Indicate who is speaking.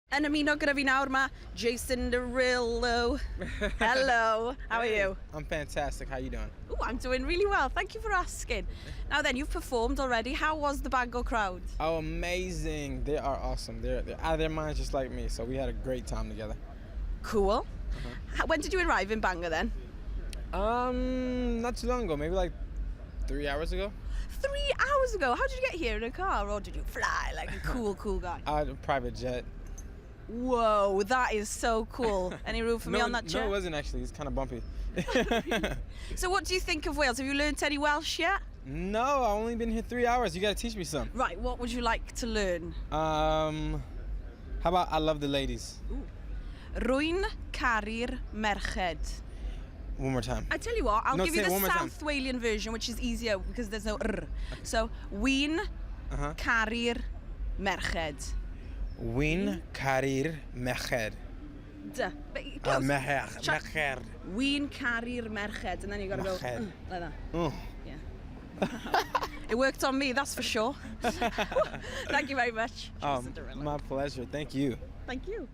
Speaker 1: Yn ymuno gyda fi nawr ma Jason Derulo. Hello, how are you?
Speaker 2: I'm fantastic. How you doing?
Speaker 1: Ooh, I'm doing really well. Thank you for asking. Now then, you've performed already. How was the Bangor crowd?
Speaker 2: Oh, amazing. They are awesome. They're out of their minds just like me. So we had a great time together.
Speaker 1: Cool. When did you arrive in Bangor then?
Speaker 2: Not too long ago. Maybe like 3 hours ago.
Speaker 1: 3 hours ago? How did you get here in a car, or did you fly like a cool guy?
Speaker 2: A private jet.
Speaker 1: Whoa, that is so cool. Any room for me on that jet?
Speaker 2: No, it wasn't actually. It's kind of bumpy.
Speaker 1: So what do you think of Wales? Have you learnt any Welsh yet?
Speaker 2: No, I've only been here 3 hours. You got to teach me some.
Speaker 1: Right, what would you like to learn?
Speaker 2: How about I love the ladies?
Speaker 1: Rwy'n caru'r merched.
Speaker 2: One more time.
Speaker 1: I tell you what, I'll give you the
Speaker 2: South
Speaker 1: South Walian version, which is easier because there's no r. Okay. So, wy'n caru'r merched.
Speaker 2: Wy'n caru'r merched.
Speaker 1: Merched. Wy'n caru'r merched, and then you got to go like that.
Speaker 2: Oh.
Speaker 1: Yeah. It worked on me, that's for sure. Thank you very much.
Speaker 2: My pleasure. Thank you.
Speaker 1: Thank you.